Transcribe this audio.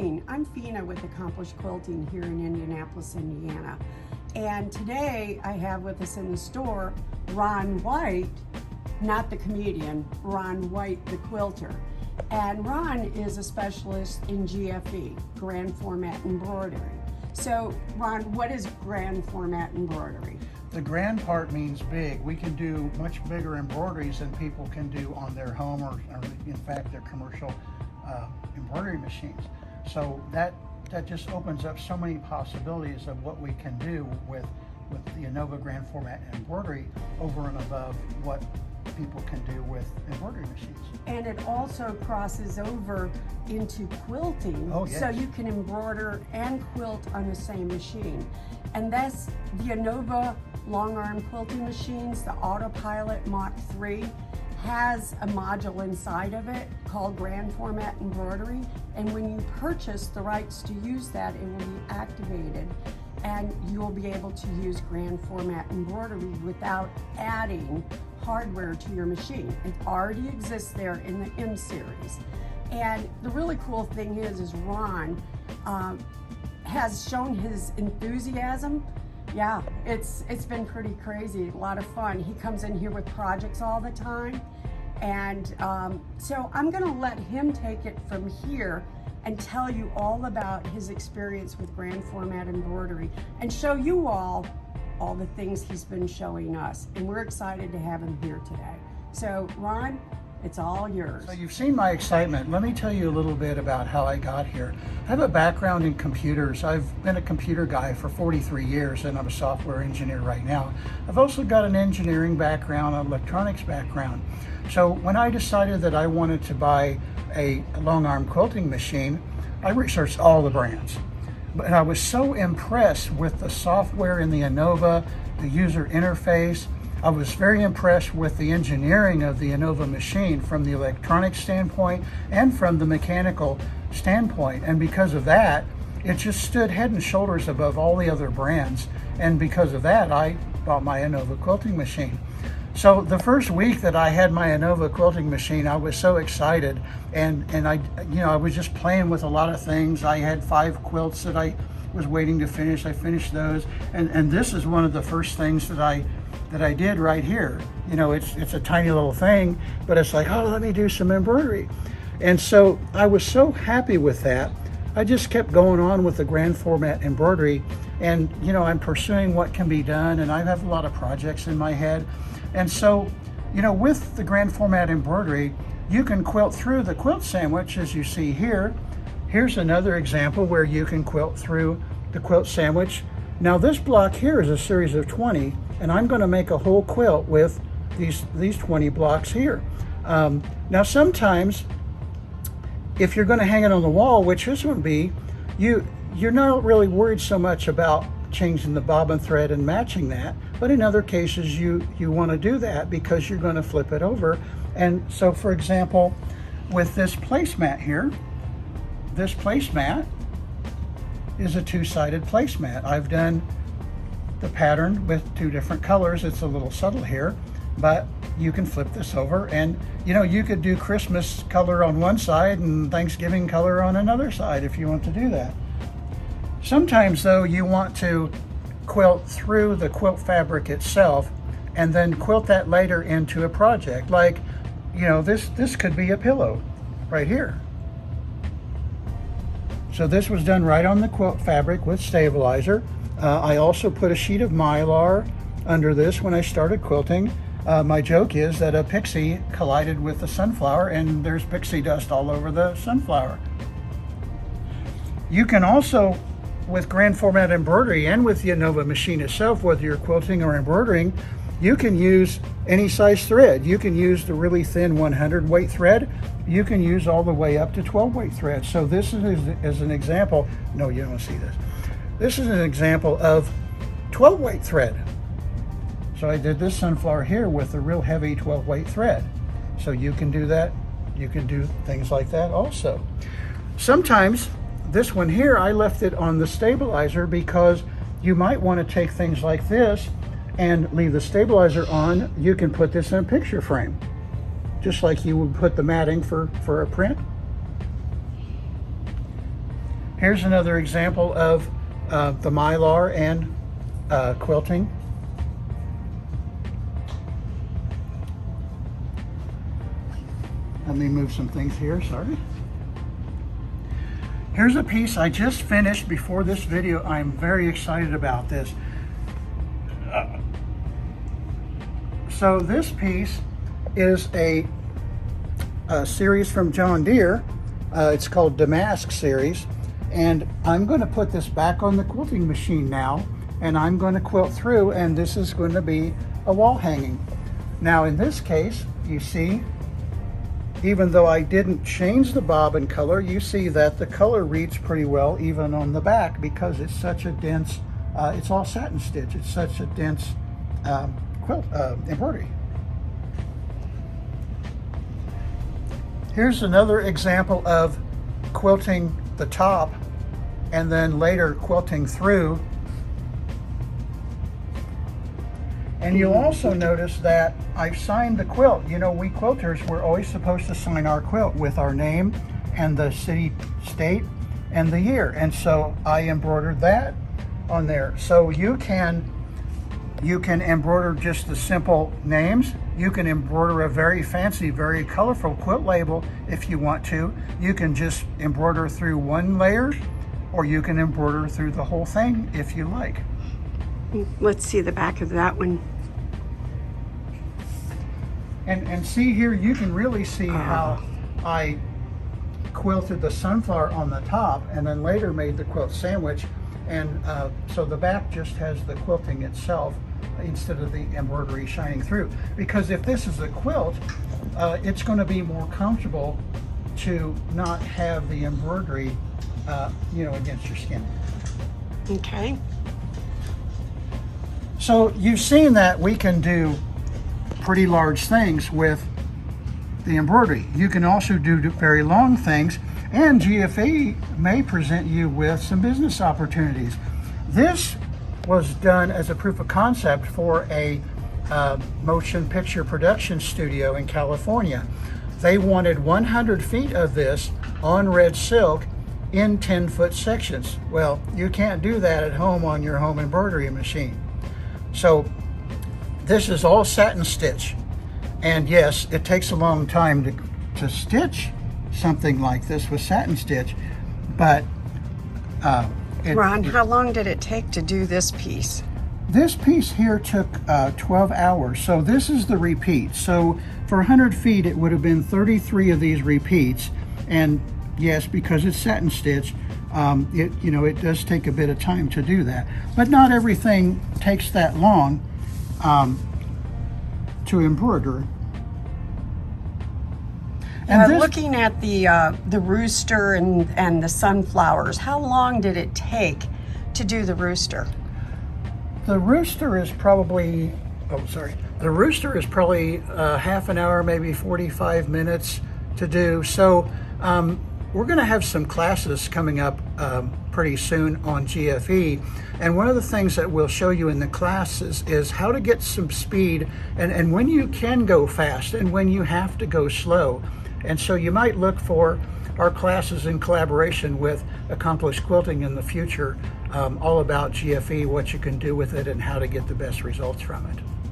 morning. I'm Fina with Accomplished Quilting here in Indianapolis, Indiana. And today I have with us in the store Ron White, not the comedian, Ron White the quilter. And Ron is a specialist in GFE, Grand Format Embroidery. So Ron, what is Grand Format Embroidery? The grand part means big. We can do much bigger embroideries than people can do on their home or in fact their commercial embroidery machines. So that just opens up so many possibilities of what we can do with the Innova Grand Format Embroidery over and above what people can do with embroidery machines. And it also crosses over into quilting. Oh, yes. So you can embroider and quilt on the same machine. And that's the Innova Longarm quilting machines. The Autopilot Mach 3 has a module inside of it called Grand Format Embroidery. And when you purchase the rights to use that, it will be activated and you'll be able to use Grand Format Embroidery without adding hardware to your machine. It already exists there in the M series. And the really cool thing is Ron has shown his enthusiasm. Yeah, it's been pretty crazy, a lot of fun. He comes in here with projects all the time. And so I'm gonna let him take it from here and tell you all about his experience with Grand Format Embroidery and show you all the things he's been showing us. And we're excited to have him here today. So Ron, it's all yours. So you've seen my excitement. Let me tell you a little bit about how I got here. I have a background in computers. I've been a computer guy for 43 years and I'm a software engineer right now. I've also got an engineering background, an electronics background. So when I decided that I wanted to buy a long arm quilting machine, I researched all the brands. But I was so impressed with the software in the Innova, the user interface. I was very impressed with the engineering of the Innova machine from the electronic standpoint and from the mechanical standpoint. And because of that, it just stood head and shoulders above all the other brands. And because of that, I bought my Innova quilting machine. So the first week that I had my Innova quilting machine, I was so excited, and I was just playing with a lot of things. I had 5 quilts that I was waiting to finish. I finished those, and this is one of the first things that I did right here. You know, it's a tiny little thing, but it's like, oh, let me do some embroidery. And so I was so happy with that. I just kept going on with the Grand Format Embroidery, and I'm pursuing what can be done, and I have a lot of projects in my head. And so, with the Grand Format Embroidery, you can quilt through the quilt sandwich as you see here. Here's another example where you can quilt through the quilt sandwich. Now this block here is a series of 20, and I'm going to make a whole quilt with these 20 blocks here. Now sometimes, if you're going to hang it on the wall, which this would be, you're not really worried so much about changing the bobbin thread and matching that, but in other cases you want to do that because you're going to flip it over. And so for example, with this placemat here, this placemat is a 2-sided placemat. I've done the pattern with 2 different colors. It's a little subtle here, but you can flip this over, and you could do Christmas color on one side and Thanksgiving color on another side if you want to do that. Sometimes though, you want to quilt through the quilt fabric itself and then quilt that later into a project. Like, this could be a pillow right here. So this was done right on the quilt fabric with stabilizer. I also put a sheet of Mylar under this when I started quilting. My joke is that a pixie collided with the sunflower and there's pixie dust all over the sunflower. You can also, with Grand Format Embroidery and with the Innova machine itself, whether you're quilting or embroidering, you can use any size thread. You can use the really thin 100 weight thread. You can use all the way up to 12 weight thread. So this is an example. No, you don't see this. This is an example of 12 weight thread. So I did this sunflower here with a real heavy 12 weight thread. So you can do that. You can do things like that also. Sometimes this one here, I left it on the stabilizer because you might want to take things like this and leave the stabilizer on. You can put this in a picture frame, just like you would put the matting for a print. Here's another example of the Mylar and quilting. Let me move some things here, sorry. Here's a piece I just finished before this video. I'm very excited about this. So this piece is a series from John Deere. It's called Damask series. And I'm going to put this back on the quilting machine now, and I'm going to quilt through, and this is going to be a wall hanging. Now in this case, you see, even though I didn't change the bobbin color, you see that the color reads pretty well even on the back because it's such a dense, it's all satin stitch. It's such a dense quilt embroidery. Here's another example of quilting the top and then later quilting through. And you'll also notice that I've signed the quilt. You know, we quilters, we're always supposed to sign our quilt with our name and the city, state, and the year. And so I embroidered that on there. So you can embroider just the simple names. You can embroider a very fancy, very colorful quilt label if you want to. You can just embroider through one layer, or you can embroider through the whole thing if you like. Let's see the back of that one. And see here, you can really see how I quilted the sunflower on the top and then later made the quilt sandwich. And so the back just has the quilting itself instead of the embroidery shining through. Because if this is a quilt, it's going to be more comfortable to not have the embroidery, you know, against your skin. Okay. So you've seen that we can do pretty large things with the embroidery. You can also do very long things, and GFE may present you with some business opportunities. This was done as a proof of concept for a motion picture production studio in California. They wanted 100 feet of this on red silk in 10-foot sections. Well, you can't do that at home on your home embroidery machine. So this is all satin stitch. And yes, it takes a long time to stitch something like this with satin stitch, but Ron, how long did it take to do this piece? This piece here took 12 hours. So this is the repeat. So for 100 feet, it would have been 33 of these repeats. And yes, because it's satin stitch, it does take a bit of time to do that. But not everything takes that long to embroider. And looking at the rooster and the sunflowers, how long did it take to do the rooster? The rooster is probably, half an hour, maybe 45 minutes to do. So we're going to have some classes coming up pretty soon on GFE. And one of the things that we'll show you in the classes is how to get some speed and when you can go fast and when you have to go slow. And so you might look for our classes in collaboration with Accomplished Quilting in the future, all about GFE, what you can do with it, and how to get the best results from it.